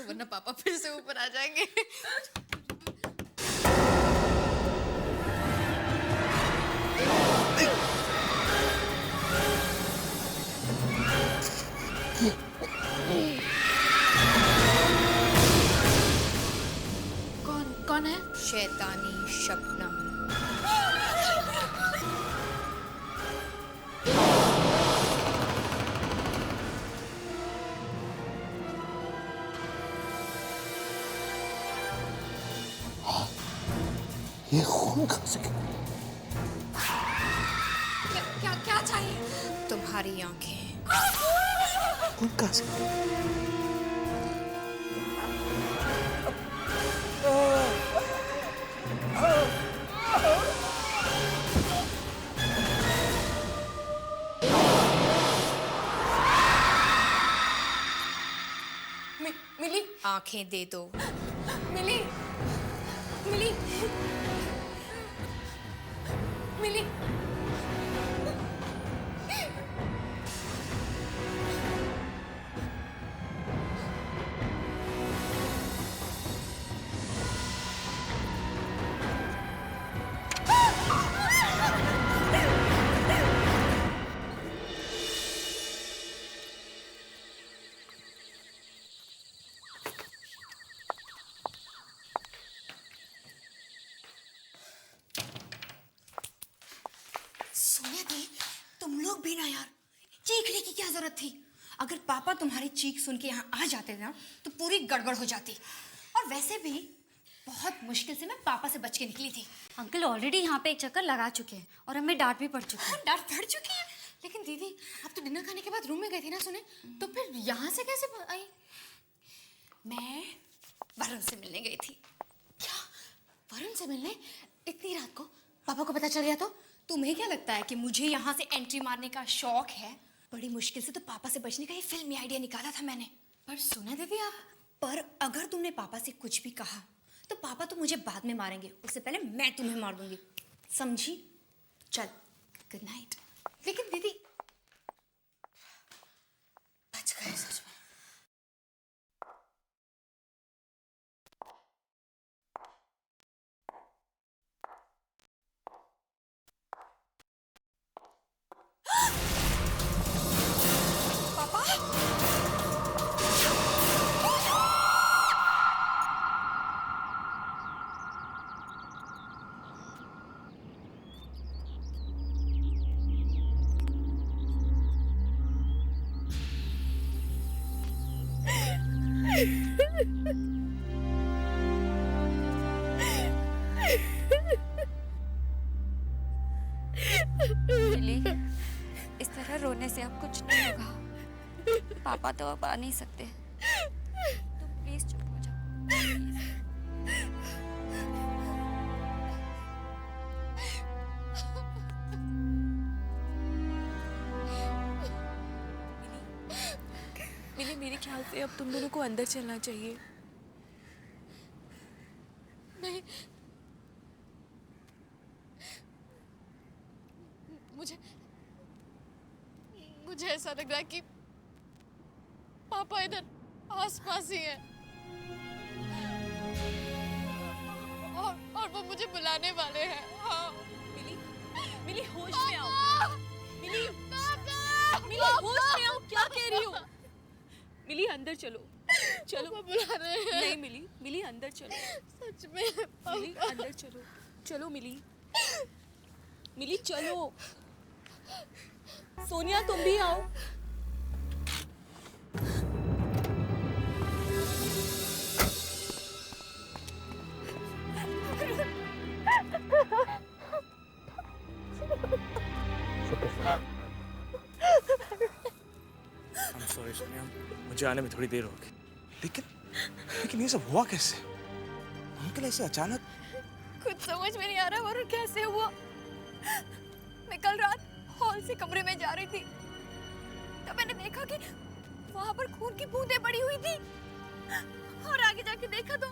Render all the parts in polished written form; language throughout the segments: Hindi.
वरना पापा फिर से ऊपर आ जाएंगे। कौन है? शैतानी शबनम। ये खून कहाँ से? क्या चाहिए? तुम्हारी आंखें। खून कहाँ से? मिली, आंखें दे दो। मिली, मिली, मिली। सोनिया दी, तुम लोग भी ना यार, चीखने की क्या जरूरत थी? अगर पापा तुम्हारी चीख सुन के यहाँ आ जाते ना तो पूरी गड़बड़ हो जाती। और वैसे भी बहुत मुश्किल से मैं पापा से बच के निकली थी। अंकल ऑलरेडी यहाँ पे एक चक्कर लगा चुके हैं और हमें डांट भी पड़ चुकी है। डांट पड़ चुकी है। लेकिन दीदी, आप तो डिनर खाने के बाद रूम में गई थी ना सुने, तो फिर यहाँ से कैसे आई? मैं वरुण से मिलने गई थी। क्या? वरुण से मिलने इतनी रात को? पापा को पता चल गया तो? तुम्हें क्या लगता है कि मुझे यहाँ से एंट्री मारने का शौक है? बड़ी मुश्किल से तो पापा से बचने का ये फिल्मी आइडिया निकाला था मैंने। पर सुना दीदी आप, पर अगर तुमने पापा से कुछ भी कहा तो पापा तो मुझे बाद में मारेंगे, उससे पहले मैं तुम्हें मार दूंगी, समझी? चल, गुड नाइट। लेकिन दीदी, बच गए सच में। मिली, इस तरह रोने से अब कुछ नहीं होगा। पापा तो अब आ नहीं सकते। तुम प्लीज चुप हो जाओ, प्लीज। मिली, मेरे ख्याल से अब तुम दोनों को अंदर चलना चाहिए। नहीं, मुझे ऐसा लग रहा है कि पापा इधर आसपास ही हैं और वो मुझे बुलाने वाले हैं। हाँ। मिली, मिली होश में आओ। मिली, मिली होश में आओ, क्या कह रही हो? मिली अंदर चलो, चलो। पापा बुला रहे हैं। नहीं मिली, मिली अंदर चलो। सच में मिली अंदर चलो, चलो मिली, मिली चलो। सोनिया तुम भी आओ। I'm sorry सोनिया, मुझे आने में थोड़ी देर हो गई। लेकिन ये सब हुआ कैसे? अंकल ऐसे अचानक? कुछ समझ में नहीं आ रहा वरुण कैसे हुआ। मैं कल रात हॉल से कमरे में जा रही थी तो मैंने देखा कि वहां पर खून की बूंदें पड़ी हुई थी और आगे जाके देखा तो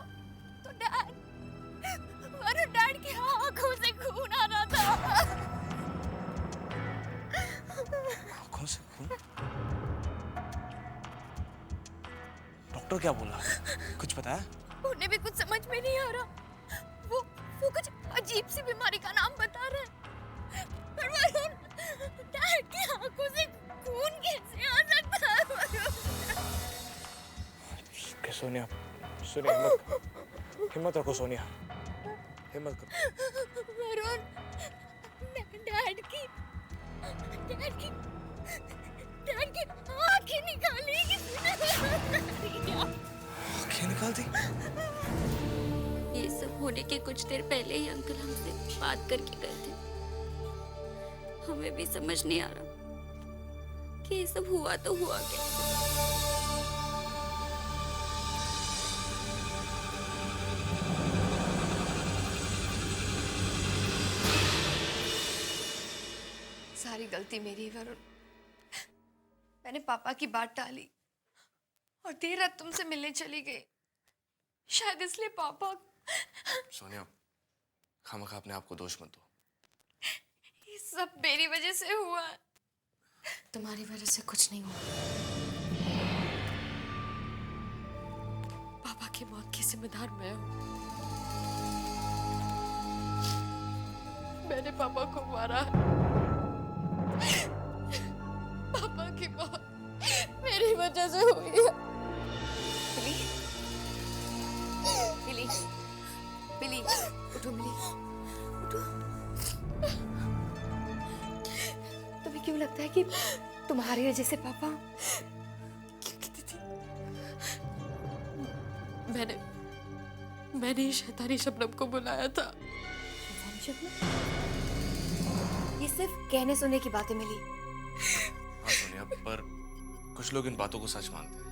डैड की आंखों से खून आ रहा था। आंखों से खून? डॉक्टर क्या बोला? कुछ बताया? उन्हें भी कुछ समझ में नहीं आ रहा। वो कुछ अजीब सी बीमारी का नाम बता रहे हैं। पर वरुण, डैड की आंखों से खून कैसे आ सकता है वरुण? सोनिया, हिम्मत रखो सोनिया, हिम्मत करो। वरुण, डैड की आंखें निकाली किसी ने। आंखें निकाल दी? ये सब होने के कुछ देर पहले ही अंकल हमसे बात करके गए थे। हमें भी समझ नहीं आ रहा कि ये सब हुआ तो हुआ क्या। सारी गलती मेरी वरुण। मैंने पापा की बात टाली और देर रात तुमसे मिलने चली गई। शायद इसलिए पापा। सोनिया, खामखा अपने आप को दोष मत दो। ये सब मेरी वजह से हुआ है। तुम्हारी वजह से कुछ नहीं हुआ। पापा की मौत की जिम्मेदार मैं हूँ। मैंने पापा को मारा है। पापा की मौत मेरी वजह से हुई है। मिली, मिली, उठो मिली, उठो। तुम्हें क्यों लगता है कि तुम्हारी वजह से पापा? मैंने शैतानी शबनम को बुलाया था। ये सिर्फ कहने सुनने की बातें मिली। हाँ सोनिया, पर कुछ लोग इन बातों को सच मानते हैं।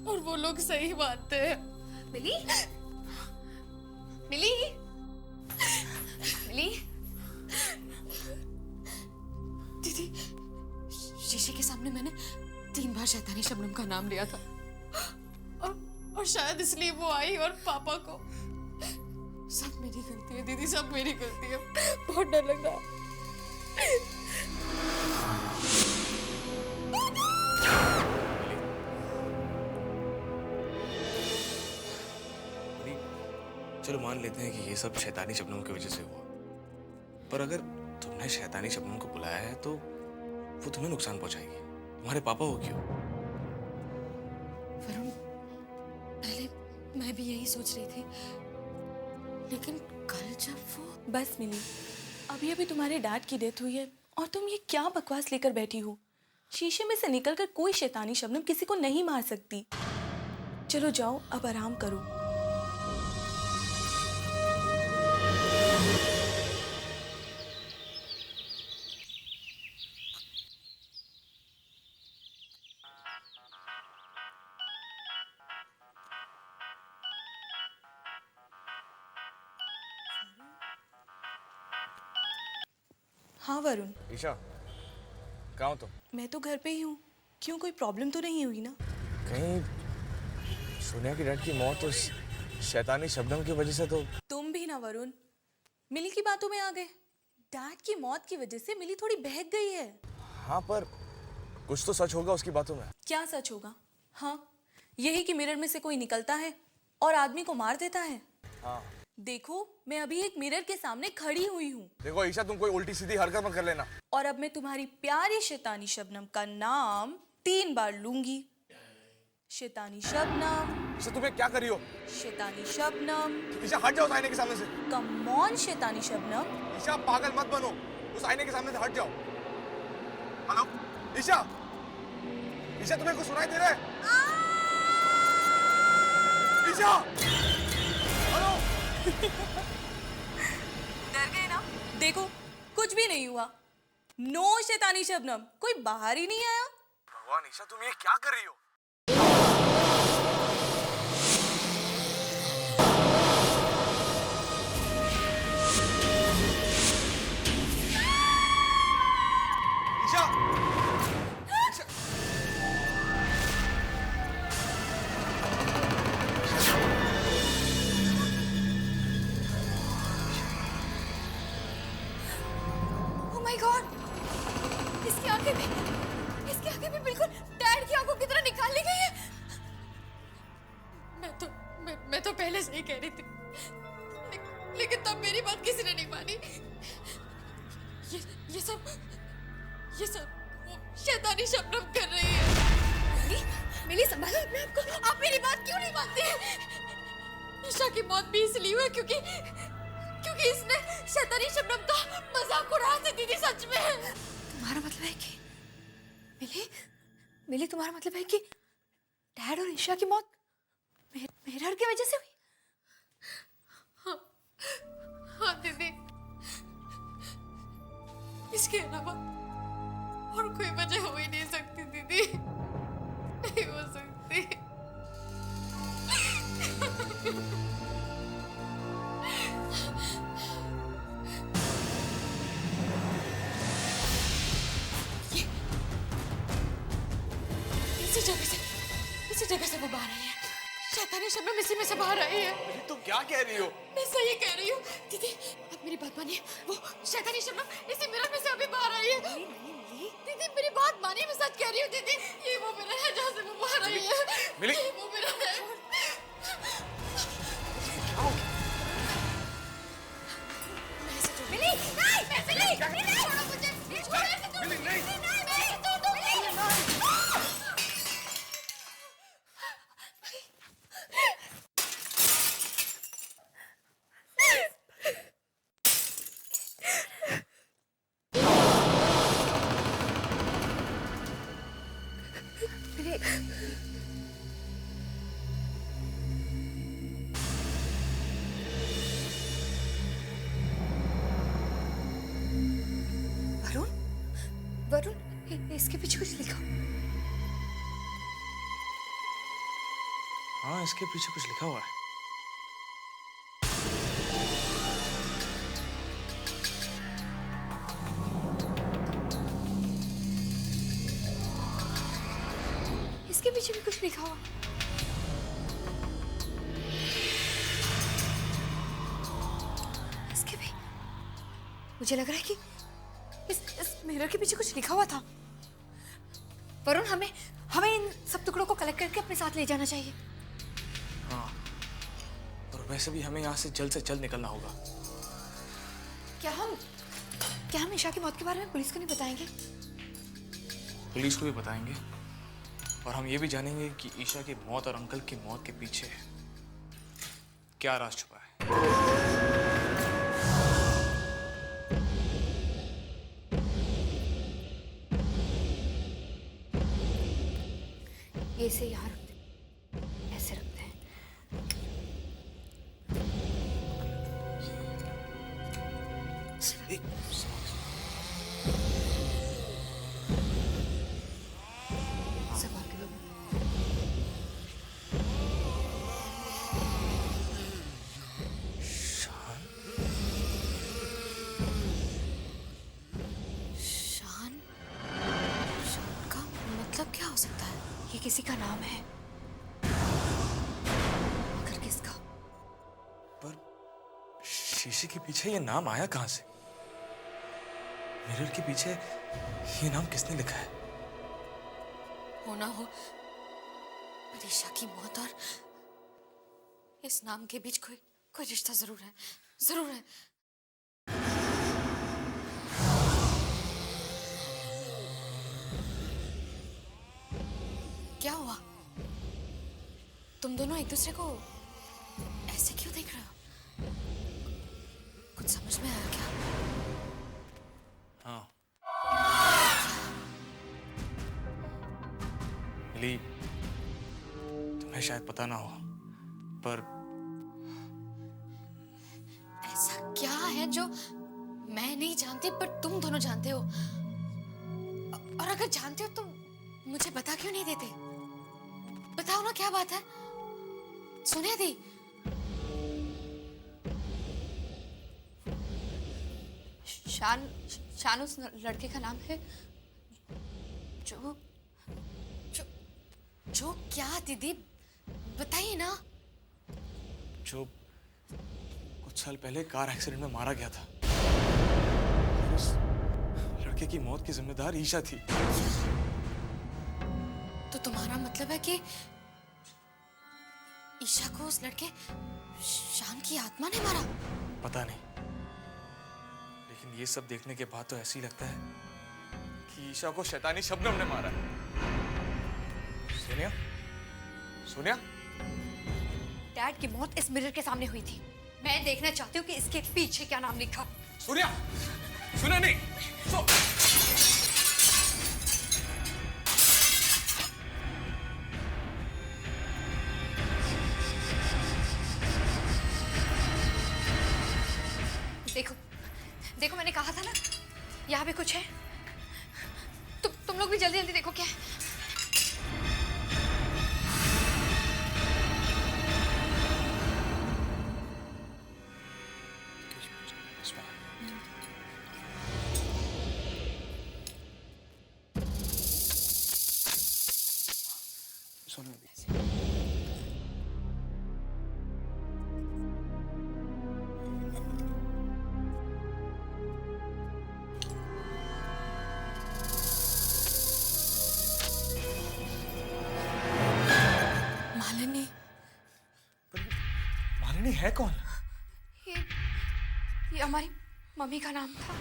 और वो लोग सही मानते हैं। मिली, मिली, मिली। दीदी, शीशे के सामने मैंने 3 बार शैतानी शबनम का नाम लिया था। और शायद इसलिए वो आई और पापा को। सब मेरी गलती है दीदी, सब मेरी गलती है। बहुत डर लग रहा है। चलो मान लेते हैं कि ये सब शैतानी शबनम की वजह से हुआ, पर अगर तुमने शैतानी शबनम को बुलाया है तो वो तुम्हें नुकसान पहुंचाएगी। तुम्हारे पापा को क्यों? वरुण, पहले मैं भी यही सोच रही थी, लेकिन कल जब वो... बस मिली, अभी अभी तुम्हारे डैड की डेथ हुई है और तुम ये क्या बकवास लेकर बैठी हो? शीशे में से निकलकर कोई शैतानी शबनम किसी को नहीं मार सकती। चलो जाओ, अब आराम करो। हाँ वरुण, ईशा, कहाँ हो तुम? मैं तो घर पे ही हूँ। क्यों, कोई प्रॉब्लम तो नहीं हुई ना? कहीं सोनिया की डैड की मौत उस शैतानी शबनम की वजह से तो... तुम भी ना वरुण, मिली की बातों में आ गए। डैड की मौत की वजह से मिली थोड़ी बहक गई है। हाँ, पर कुछ तो सच होगा उसकी बातों में। क्या सच होगा? हाँ, यही कि मिरर में से कोई निकलता है और आदमी को मार देता है। हाँ। देखो, मैं अभी एक मिरर के सामने खड़ी हुई हूँ। देखो ईशा, तुम कोई उल्टी सीधी हरकत मत कर लेना। और अब मैं तुम्हारी प्यारी शैतानी शबनम का नाम 3 बार लूंगी। शैतानी शबनम। ईशा, तुम्हें क्या करी हो? शैतानी शबनम। ईशा, हट जाओ उस आईने के सामने से। कम ऑन शैतानी शबनम। ईशा, पागल मत बनो, उस आईने के सामने से हट जाओ। हेलो ईशा, ईशा, तुम्हें कुछ सुनाई दे रहा है? ईशा, हेलो। डर गए ना? देखो, कुछ भी नहीं हुआ। नो शैतानी शबनम, कोई बाहर ही नहीं आया। भगवान ईशा, तुम ये क्या कर रही हो? Isha, Oh my God! इसकी आंखें भी बिल्कुल डैड की आंखों की तरह निकाली नहीं कह रही थी, लेकिन तब मेरी बात किसी ने नहीं मानी। ये सब वो शैतानी शबनम कर रही है। मिली संभालो अपने आप को। आप मेरी बात क्यों नहीं मानती? ईशा की मौत भी इसलिए हुई क्योंकि इसने शैतानी शबनम का मजाक उड़ाया था दीदी। सच में तुम्हारा मतलब है कि मिली तुम्हारा मतलब है कि डैड और ईशा की मौत मिरर की वजह से हुई? हाँ दीदी, इसके अलावा और कोई वजह हो ही नहीं सकती दीदी, नहीं हो सकती। इसी जगह से वो बाहर आई है। शैतानी शबनम इसी में से बाहर आई है। तुम क्या कह रही हो? मैं सही कह रही हूँ दीदी, आप मेरी बात मानिए। वो शैतानी शबनम इसी मिरर में से अभी बाहर आई है। दीदी मेरी बात मानिए, मैं सच कह रही हूँ दीदी। ये वो मिरर है जहाँ से वो बाहर आई है। मिली? ये वो मिरर है। मिली नहीं, मिली छोड़ो मुझे, छोड़ो ऐसे तो मिली नहीं। नहीं तो मिली। वरुण, इसके पीछे कुछ लिखा। हाँ, इसके पीछे कुछ लिखा हुआ है। इसके पीछे भी कुछ लिखा हुआ। इसके भी मुझे लग रहा है कि इस मिरर के पीछे कुछ लिखा हुआ था। वरुण, हमें इन सब टुकड़ों को कलेक्ट करके अपने साथ ले जाना चाहिए। हाँ, और वैसे भी हमें यहाँ से जल्द निकलना होगा। क्या हम ईशा की मौत के बारे में पुलिस को नहीं बताएंगे? पुलिस को भी बताएंगे, और हम ये भी जानेंगे कि ईशा की मौत और अंकल की मौत के पीछे क्या राज छुपा है। ये इसे यहाँ रखते हैं, ऐसे रखते हैं। संभाल के लो। शान का मतलब क्या हो सकता है? ये किसी का नाम है, मगर किसका? पर शीशे के पीछे ये नाम आया कहाँ से? मिरर के पीछे ये नाम किसने लिखा है? होना हो ईशा की मौत और इस नाम के बीच कोई रिश्ता जरूर है, जरूर है। क्या हुआ? तुम दोनों एक दूसरे को ऐसे क्यों देख रहे हो? कुछ समझ में आया क्या? हाँ, मिली, तुम्हें शायद पता ना हो, पर ऐसा क्या है जो मैं नहीं जानती पर तुम दोनों जानते हो? और अगर जानते हो तो मुझे बता क्यों नहीं देते? बताओ ना, क्या बात है? सुने दी। शान उस लड़के का नाम है जो जो जो क्या दीदी, बताइए ना। जो कुछ साल पहले कार एक्सीडेंट में मारा गया था। उस लड़के की मौत की जिम्मेदार ईशा थी। तो तुम्हारा मतलब है कि ईशा को उस लड़के शान की आत्मा ने मारा? पता नहीं, लेकिन ये सब देखने के बाद तो ऐसे ही लगता है कि ईशा को शैतानी शबनम ने मारा है। सोनिया, सोनिया, डैड की मौत इस मिरर के सामने हुई थी। मैं देखना चाहती हूँ कि इसके पीछे क्या नाम लिखा। सोनिया, सुना नहीं? देखो, देखो, मैंने कहा था ना, यहाँ पे कुछ है। तुम लोग भी जल्दी जल्दी देखो क्या है। मालिनी। मालिनी है कौन? ये हमारी मम्मी का नाम था।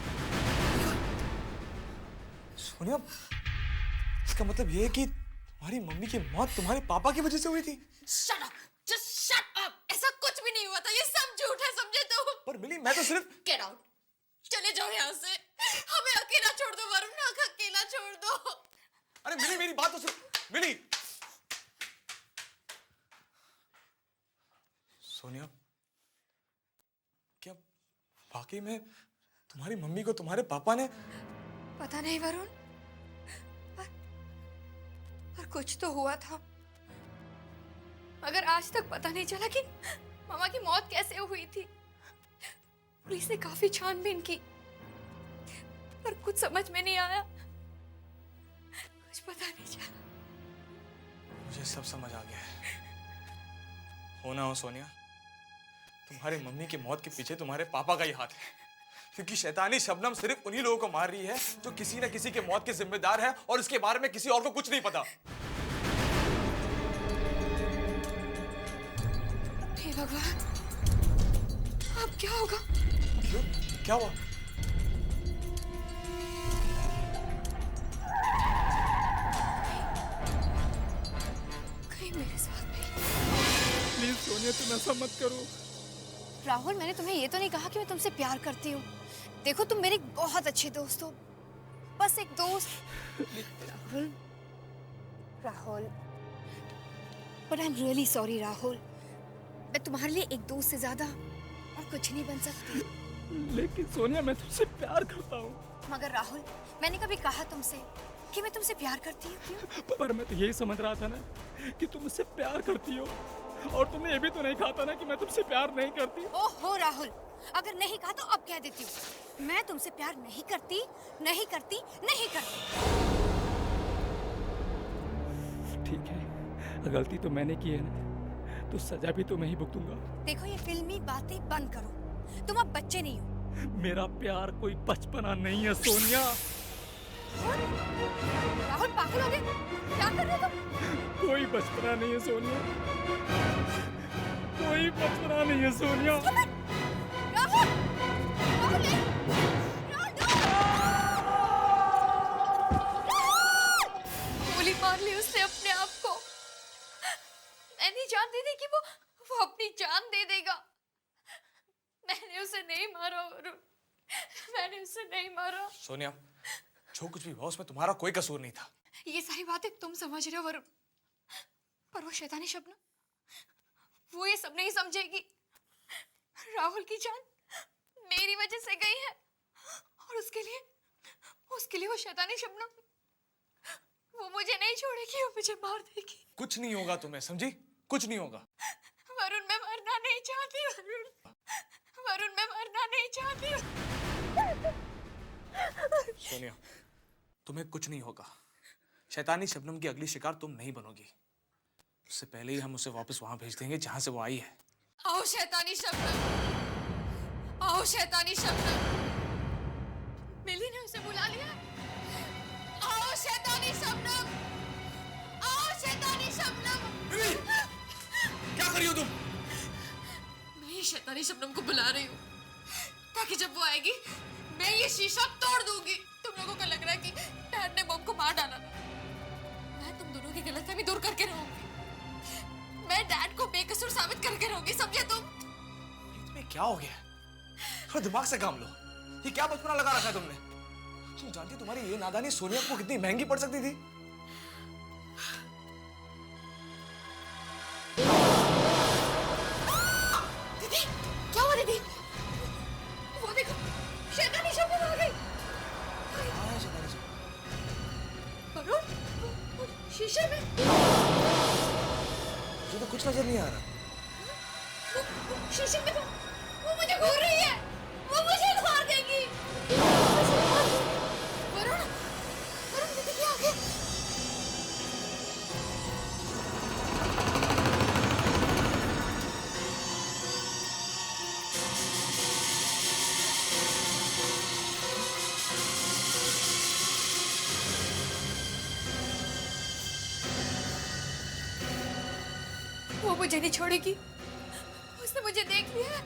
सोनिया, इसका मतलब ये है कि तुम्हारी मम्मी की मौत तुम्हारे पापा की वजह से हुई थी? Shut up! Just shut up! ऐसा कुछ भी नहीं हुआ था, ये सब झूठ है, समझे तुम? पर मिली, मैं तो सिर्फ... Get out! चले जाओ यहाँ से, हमें अकेला छोड़ दो वरुण, अकेला छोड़ दो। अरे मिली, मेरी बात तो सुन। मिली, सोनिया, क्या वाकई में तुम्हारी मम्मी को तुम्हारे पापा ने... पता नहीं वरुण, पर कुछ तो हुआ था, मगर आज तक पता नहीं चला कि मामा की मौत कैसे हुई थी। पुलिस ने काफी छानबीन की, पर कुछ समझ में नहीं आया, कुछ पता नहीं चला। मुझे सब समझ आ गया है। हो ना हो सोनिया, तुम्हारी मम्मी की मौत के पीछे तुम्हारे पापा का ही हाथ है, क्योंकि शैतानी शबनम सिर्फ उन्हीं लोगों को मार रही है जो किसी न किसी के मौत के जिम्मेदार है और इसके बारे में किसी और को कुछ नहीं पता। हे भगवान, अब क्या होगा? क्यों? क्या हुआ? कहीं मेरे साथ भी। प्लीज सोनिया, तुम ऐसा मत करो। राहुल, मैंने तुम्हें ये तो नहीं कहा कि मैं तुमसे प्यार करती हूँ। देखो, तुम मेरे बहुत अच्छे दोस्त हो, बस एक दोस्त। Rahul, Rahul, but I am really sorry Rahul. मैं तुम्हारे लिए एक दोस्त से ज्यादा और कुछ नहीं बन सकती। लेकिन सोनिया, मैं तुमसे प्यार करता हूँ। मगर राहुल, मैंने कभी कहा तुमसे कि मैं तुमसे प्यार करती हूँ? क्यों? पर मैं तो यही समझ रहा था ना कि तुम मुझसे प्यार करती हो, और तुमने ये भी तो नहीं कहा था ना कि मैं तुमसे प्यार नहीं करती। ओहो राहुल, अगर नहीं कहा तो अब कह देती हूँ, मैं तुमसे प्यार नहीं करती, नहीं करती, नहीं करती। ठीक है, गलती तो मैंने की है ना, तो सजा भी तो मैं ही भुगतूंगा। देखो, ये फिल्मी बातें बंद करो, तुम अब बच्चे नहीं हो। मेरा प्यार कोई बचपना नहीं है सोनिया। राहुल, पागल हो गए? क्या कर रहे हो तुम? कोई बचपना नहीं है सोनिया, कोई बचपना नहीं है सोनिया। राहुल, राहुल, गोली मार ली उसने अपने आप को। मैं नहीं जानती थी कि वो अपनी जान दे देगा। मैंने उसे नहीं मारा वरुण, मैंने उसे नहीं मारा। सोनिया, जो कुछ भी हुआ उसमें तुम्हारा कोई कसूर नहीं था। ये सारी बातें तुम समझ रहे हो वरुण, पर वो शैतानी शबनम, वो ये सब नहीं समझेगी। राहुल की जान मेरी वजह से गई है, और उसके लिए वो शैतानी शबनम, वो मुझे नहीं छोड़ेगी, वो मुझे मार देगी। कुछ नहीं होगा तुम्हें, समझी? कुछ नहीं होगा। वरुण, मैं मरना नहीं चाहती। वरुण, वरुण, मैं मरना नहीं चाहती। सोनिया, तुम्हें कुछ नहीं होगा। शैतानी शबनम की अगली शिकार तुम नहीं बनोगी। उससे पहले ही हम उसे वापस वहां भेज देंगे जहां से वो आई है। आओ शैतानी शबनम, आओ शैतानी शबनम। मिली ने उसे बुला लिया। आओ शैतानी शबनम, आओ शैतानी शबनम। क्या कर रही हो तुम? शैतानी शबनम को बुला रही हूँ ताकि जब वो आएगी मैं ये शीशा तोड़ दूंगी। तुम लोगों को लग रहा है कि डैड ने मॉम को मार डाला ना? मैं तुम दोनों की गलतफहमी दूर करके रहूंगी। मैं डैड को बेकसूर साबित करके रहूंगी, समझे तुम? तुम्हें क्या हो गया? थोड़ा दिमाग से काम लो। ये क्या बचपना लगा रखा है तुमने? तुम जानती हो तुम्हारी ये नादानी सोनिया को कितनी महंगी पड़ सकती थी? दीदी, क्या हुआ दीदी? वो देखो, शैतानी शबनम आ गई। वरुण, वो शीशे में मुझे तो कुछ नजर नहीं आ रहा। वो शीशे में तो वो मुझे घूर रही है। वो मुझे मार देगी। वरुण, वरुण दीदी क्या आ गया? वो मुझे नहीं छोड़ेगी। उसने मुझे देख लिया है,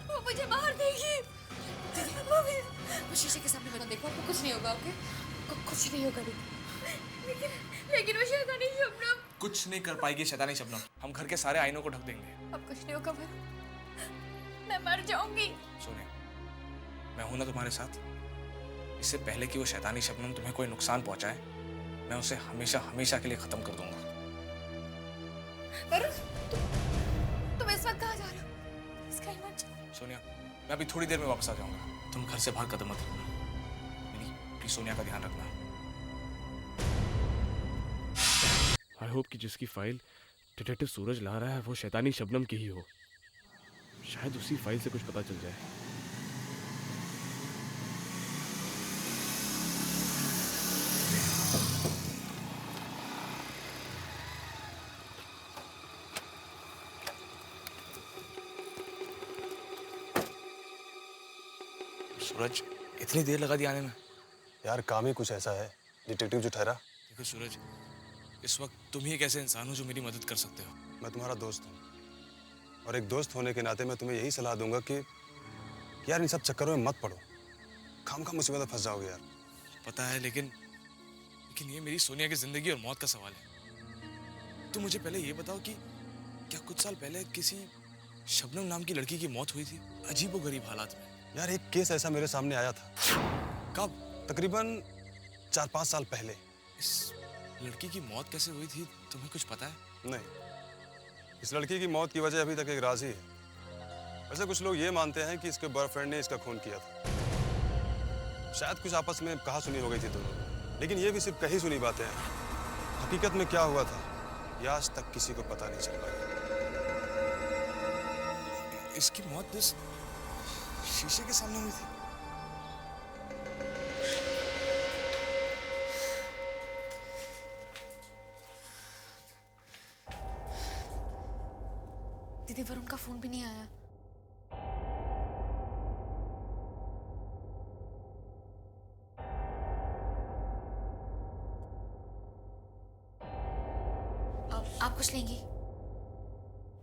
वो मुझे मार देगी। वो शीशे के सामने बना देखो, आपको कुछ नहीं होगा। ओके, कुछ नहीं होगा दीदी। लेकिन वो शैतानी शबनम। कुछ नहीं कर पाएगी शैतानी शबनम। हम घर के सारे आईनों को ढक देंगे। अब कुछ नहीं होगा वरुण, मैं मर जाऊंगी। सोनिया, मैं हूं ना तुम्हारे साथ। इससे पहले कि वो शैतानी शबनम तुम्हें कोई नुकसान पहुंचाए, मैं उसे हमेशा हमेशा के लिए खत्म कर दूंगा। वरुण, तुम इस वक्त कहाँ जा रहे हो? इसका ही मत जाओ। सोनिया, मैं अभी थोड़ी देर में वापस आ जाऊंगा। तुम घर से बाहर कदम मत रखना। मेरी प्लीज सोनिया का ध्यान रखना। आई होप कि जिसकी फाइल डिटेक्टिव सूरज ला रहा है वो शैतानी शबनम की ही हो। शायद उसी फाइल से कुछ पता चल जाए। सूरज, इतनी देर लगा दी आने में? यार काम ही कुछ ऐसा है, डिटेक्टिव जो ठहरा। देखो सूरज, इस वक्त तुम ही एक ऐसे इंसान हो जो मेरी मदद कर सकते हो। मैं तुम्हारा दोस्त हूँ और एक दोस्त होने के नाते मैं तुम्हें यही सलाह दूंगा कि यार इन सब चक्करों में मत पड़ो। खामखा मुसीबत में फंस जाओगे यार। पता है, लेकिन ये मेरी सोनिया की जिंदगी और मौत का सवाल है। तुम मुझे पहले ये बताओ कि क्या कुछ साल पहले किसी शबनम नाम की लड़की की मौत हुई थी अजीबोगरीब हालात में? यार एक केस ऐसा मेरे सामने आया था। कब? तकरीबन 4-5 साल पहले। इस लड़की की मौत कैसे हुई थी, तुम्हें कुछ पता है? नहीं, इस लड़की की मौत की वजह अभी तक एक राज ही है। वैसे कुछ लोग ये मानते हैं कि इसके बॉयफ्रेंड ने इसका खून किया था। शायद कुछ आपस में कहा सुनी हो गई थी दोनों, लेकिन ये भी सिर्फ कही सुनी बातें हैं। हकीकत में क्या हुआ था ये आज तक किसी को पता नहीं चल पाया। इसकी मौत इस शीशे के सामने हुई थी? दीदी, वरुण का फोन भी नहीं आया। आप कुछ लेंगी?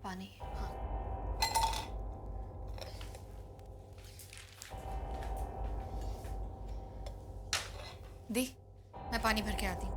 पानी? हाँ। दी, मैं पानी भर के आती हूँ।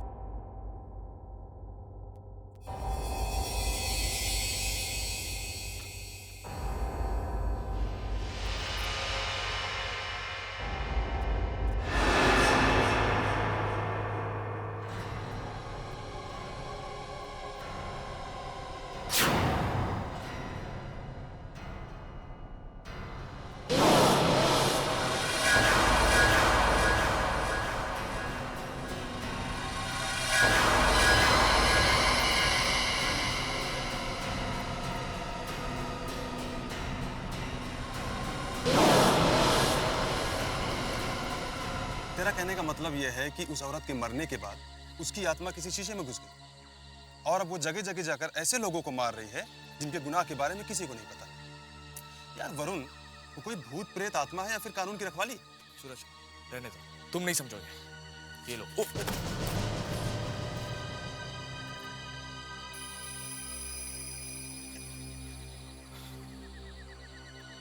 तेरा कहने का मतलब यह है कि उस औरत के मरने के बाद उसकी आत्मा किसी शीशे में घुस गई और अब वो जगह जगह जाकर ऐसे लोगों को मार रही है जिनके गुनाह के बारे में किसी को नहीं पता। यार वरुण, वो कोई भूत प्रेत आत्मा है या फिर कानून की रखवाली? सूरज, रहने दो, तुम नहीं समझोगे। ये लो। ओ,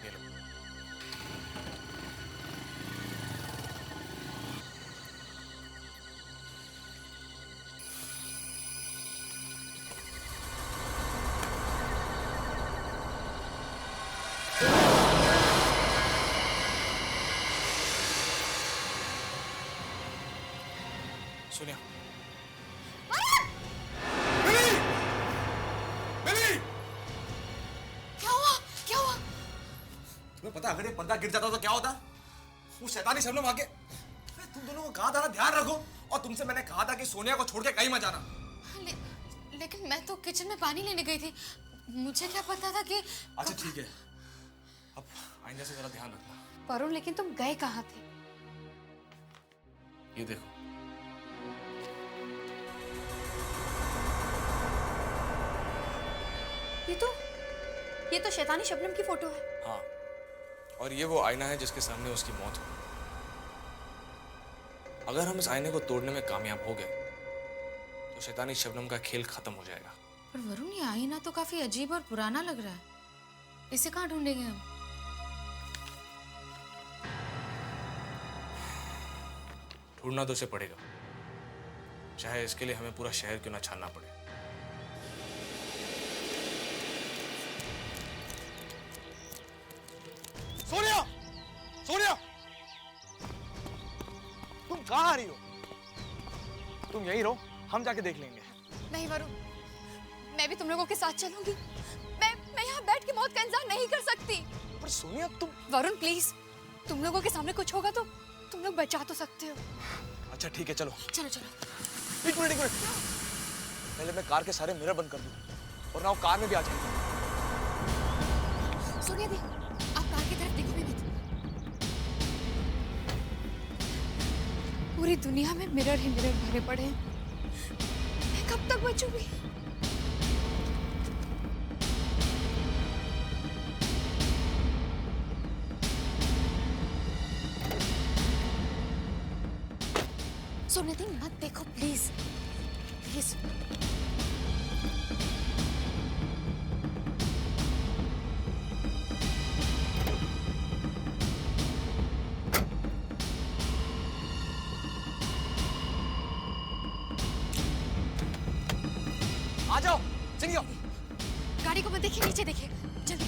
ये लो। सोनिया। मिली! मिली! क्या हुआ? क्या हुआ? तुम्हें पता अगर ये पर्दा गिर जाता तो क्या होता? वो शैतानी शबनम आके तुम दोनों को कहा था ना ध्यान रखो, और तुमसे मैंने कहा था कि सोनिया को छोड़ के कहीं मत जाना। लेकिन मैं तो किचन में पानी लेने गई थी, मुझे क्या पता था कि। अच्छा ठीक है, अब आइंदा से जरा ध्यान रखना। वरुण लेकिन तुम गए कहाँ थे? ये देखो, ये तो शैतानी शबनम की फोटो है। हाँ, और ये वो आईना है जिसके सामने उसकी मौत हुई। अगर हम इस आईने को तोड़ने में कामयाब हो गए तो शैतानी शबनम का खेल खत्म हो जाएगा। पर वरुण, ये आईना तो काफी अजीब और पुराना लग रहा है, इसे कहाँ ढूंढेंगे हम? ढूंढना तो उसे पड़ेगा, चाहे इसके लिए हमें पूरा शहर क्यों ना छानना पड़े। सोनिया! सोनिया! तुम कहाँ आ रही हो? तुम यहीं रहो, हम जाके देख लेंगे। नहीं वरुण, मैं भी तुम लोगों के साथ चलूंगी। मैं यहाँ बैठ के मौत का इंतजार नहीं कर सकती। पर सोनिया तुम। वरुण प्लीज, तुम लोगों के सामने कुछ होगा तो तुम लोग बचा तो सकते हो। अच्छा ठीक है, चलो। चलो चलो। एक मिनट। पहले मैं कार के सारे मिरर बंद कर दूं और ना वो कार में भी आ जाएगी। सोनिया दी, आप कार की तरफ देखो भी मत। पूरी दुनिया में मिरर ही मिरर भरे पड़े हैं। मैं कब तक बचूंगी? सोनिया दी, मत देखो प्लीज, प्लीज। आ जाओ, चलिए। गाड़ी को मत देखिए, नीचे देखिए, जल्दी।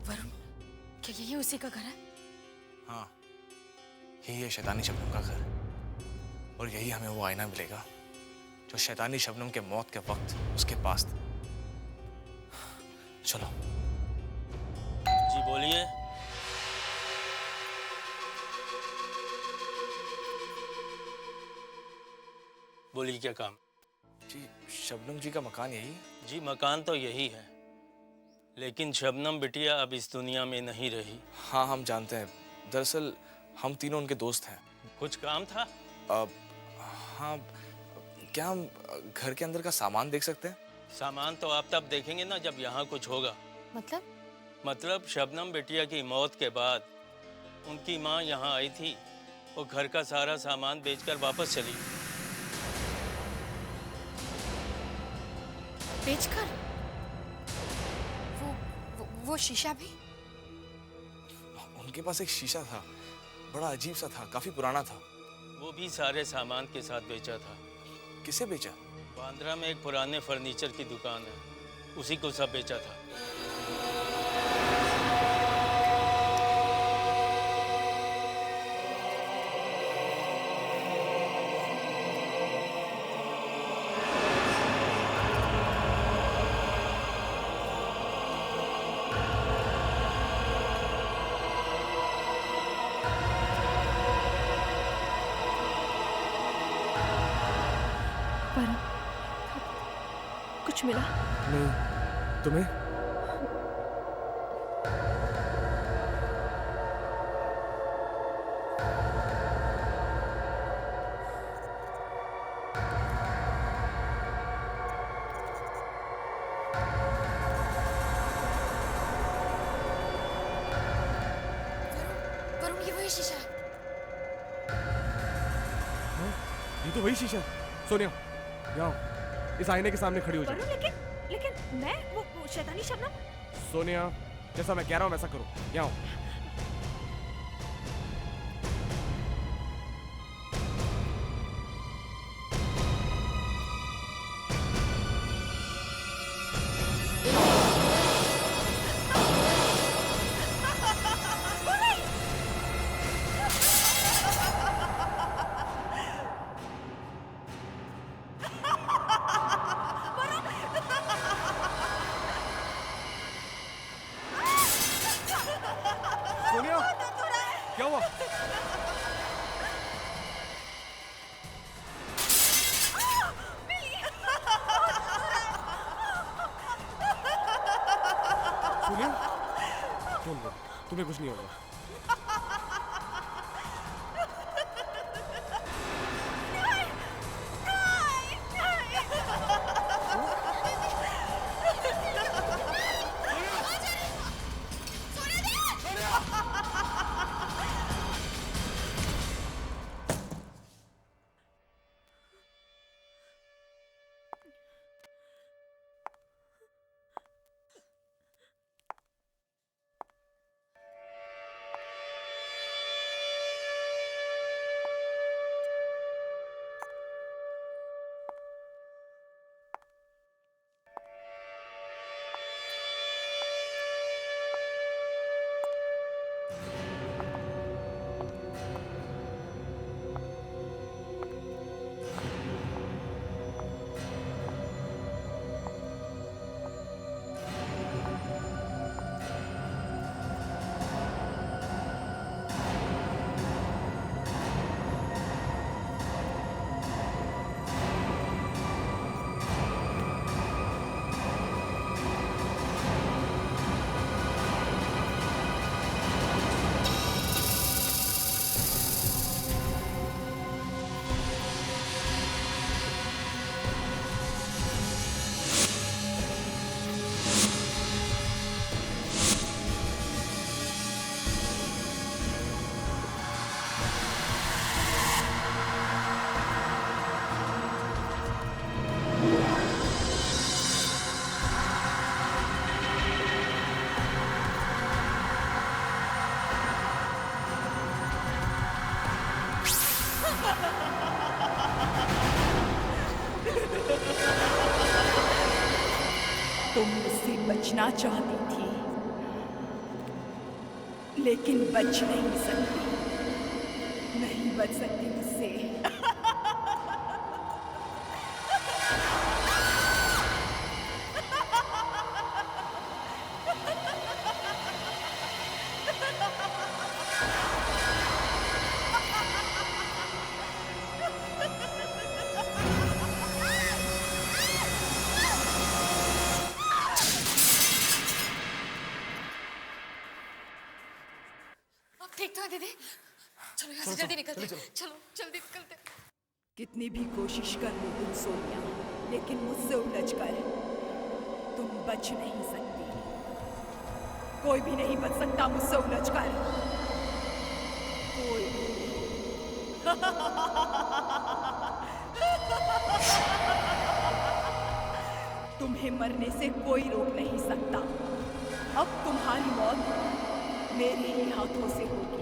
वरुण, क्या यही उसी का घर है? हाँ, यही है शैतानी शबनम का घर, और यही हमें वो आईना मिलेगा जो शैतानी शबनम के मौत के वक्त उसके पास था। चलो। जी बोलिए। बोलिए क्या काम? जी, शबनम जी का मकान यही है? जी मकान तो यही है, लेकिन शबनम बिटिया अब इस दुनिया में नहीं रही। हाँ, हम जानते हैं। दरअसल हम तीनों उनके दोस्त हैं। कुछ काम था? हाँ, क्या हम घर के अंदर का सामान देख सकते हैं? सामान तो आप तब देखेंगे ना जब यहाँ कुछ होगा। मतलब शबनम बिटिया की मौत के बाद उनकी माँ यहाँ आई थी, वो घर का सारा सामान बेचकर वापस चली। बेचकर? वो शीशा भी? उनके पास एक शीशा था, बड़ा अजीब सा था, काफी पुराना था। वो भी सारे सामान के साथ बेचा था। किसे बेचा? बांद्रा में एक पुराने फर्नीचर की दुकान है, उसी को सब बेचा था। कुछ मिला? नहीं, तुम्हें? वरुण, ये वही शीशा है। ये तो वही शीशा है। सोनिया, यहाँ आओ। इस आईने के सामने खड़ी हो जाओ। लेकिन लेकिन मैं वो शैतानी शबनम। सोनिया, जैसा मैं कह रहा हूँ वैसा करो। यहाँ आओ। सोनिया, क्या हुआ? सोनिया, तुम्हें कुछ नहीं होगा। तुम मुझसे बचना चाहती थी, लेकिन बच नहीं सकती, नहीं बच सकती मुझसे। ठीक था दीदी, चलो यहाँ से जल्दी निकलते। चलो जल्दी निकलते। कितनी भी कोशिश कर लो तुम सोनिया, लेकिन मुझसे उलझ कर तुम बच नहीं सकती। कोई भी नहीं बच सकता मुझसे उलझ कर, कोई भी। तुम्हें मरने से कोई रोक नहीं सकता। अब तुम्हारी मौत मेरे ही हाथों से होगी।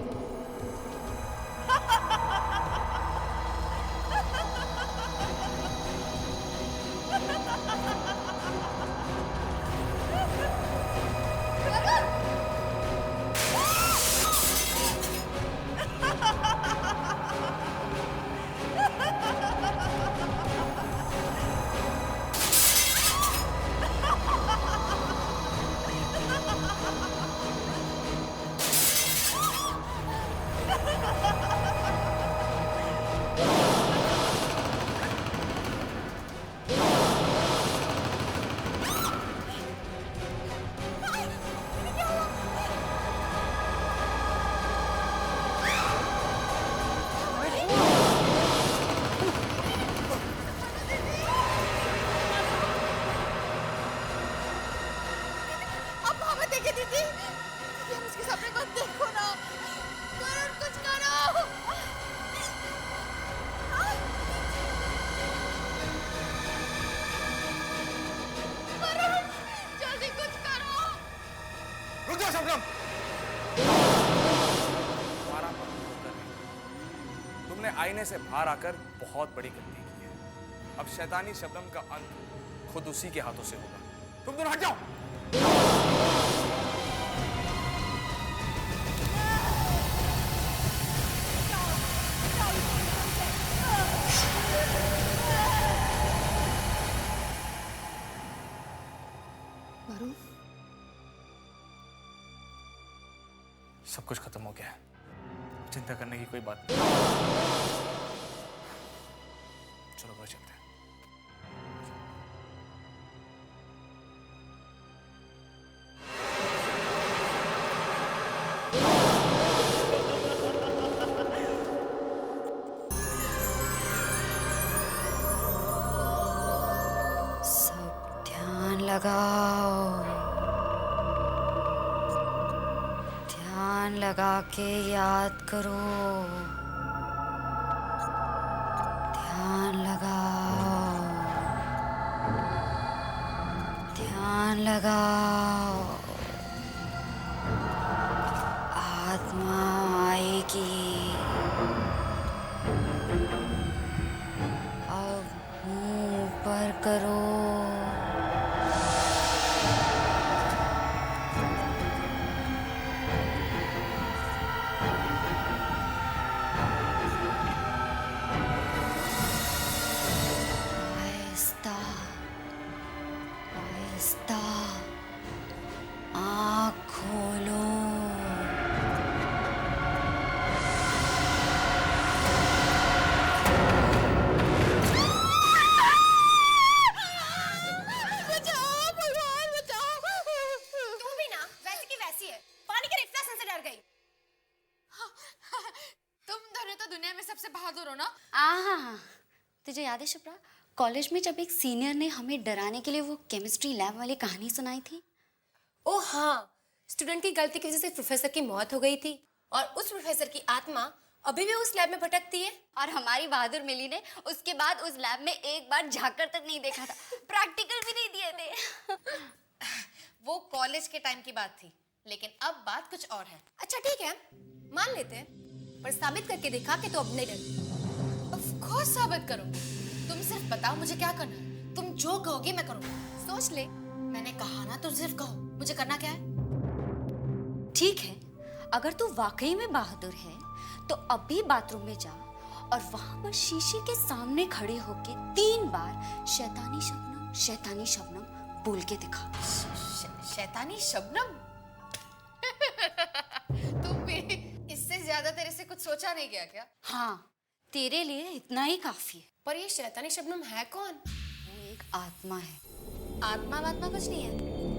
करो आईने से बाहर आकर बहुत बड़ी गलती की है। अब शैतानी शबनम का अंत खुद उसी के हाथों से होगा। तुम दोनों हट जाओ। वरुण, सब कुछ खत्म हो गया है, चिंता करने की कोई बात नहीं। चलो घर चलते हैं। सब ध्यान लगाओ, ध्यान लगा के याद करो, ध्यान लगाओ, ध्यान लगाओ। आत्मा आएगी। अब मुंह ऊपर करो। आहिस्ता आहिस्ता आँख खोलो। तू भी ना वैसी की वैसी है, पानी के रिफ्लेक्शन से डर गई। तुम दोनों तो दुनिया में सबसे बहादुर हो ना। हाँ, तुझे याद है शुभ्रा, कॉलेज में जब एक सीनियर ने हमें डराने के लिए वो केमिस्ट्री लैब वाली कहानी सुनाई थी? ओ हाँ, स्टूडेंट की गलती की वजह से प्रोफेसर की मौत हो गई थी और उस प्रोफेसर की आत्मा अभी भी उस लैब में भटकती है। और हमारी बहादुर मिली ने उसके बाद उस लैब में एक बार झांककर तक नहीं देखा था, प्रैक्टिकल भी नहीं दिए थे। वो कॉलेज के टाइम की बात थी, लेकिन अब बात कुछ और है। अच्छा ठीक है, मान लेते हैं, पर साबित करके दिखा कि तू अब नहीं डरती। ऑफ कोर्स साबित करूंगी। तुम सिर्फ बताओ मुझे क्या करना है। तुम जो कहोगे मैं करूंगी। सोच ले। मैंने कहा ना, तुम सिर्फ कहो मुझे करना क्या है। ठीक है, अगर तू वाकई में बहादुर है तो अभी बाथरूम में जा और वहां पर शीशे के सामने खड़े होके 3 बार शैतानी शबनम बोल के दिखा। शैतानी शबनम? तुम भी इससे ज्यादा तेरे से कुछ सोचा नहीं गया क्या? हाँ, तेरे लिए इतना ही काफी है। पर ये शैतानी शबनम है कौन? वो एक आत्मा है। आत्मा वात्मा कुछ नहीं है।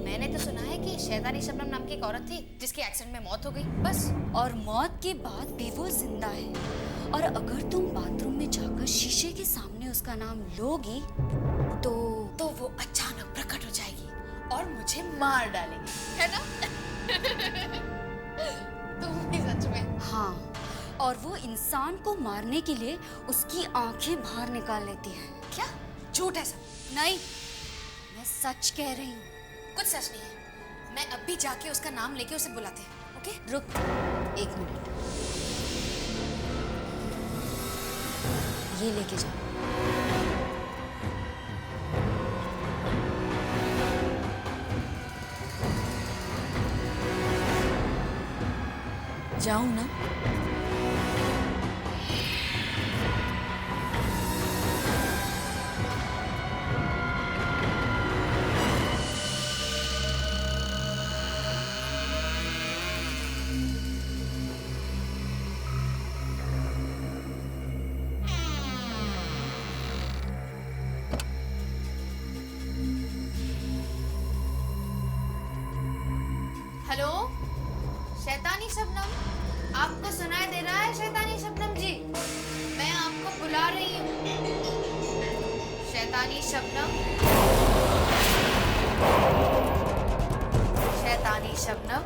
मैंने तो सुना है कि शैतानी शबनम नाम की एक औरत थी जिसकी एक्सीडेंट में मौत हो गई, बस। और मौत के बाद भी वो जिंदा है। और अगर तुम बाथरूम में जाकर शीशे के सामने उसका नाम लोगी तो वो अचानक प्रकट हो जाएगी और मुझे मार डालेगी, है ना? तुम भी सच में। हाँ, और वो इंसान को मारने के लिए उसकी आंखें बाहर निकाल लेती है। क्या झूठ है सब? नहीं, मैं सच कह रही हूँ। कुछ सच नहीं है। मैं अभी जाके उसका नाम लेके उसे बुलाते हैं। ओके? रुक 1 मिनट, ये लेके जा। जाऊं ना? हेलो, शैतानी शबनम, आपको सुनाई दे रहा है? शैतानी शबनम जी, मैं आपको बुला रही हूँ। शैतानी शबनम, शैतानी शबनम।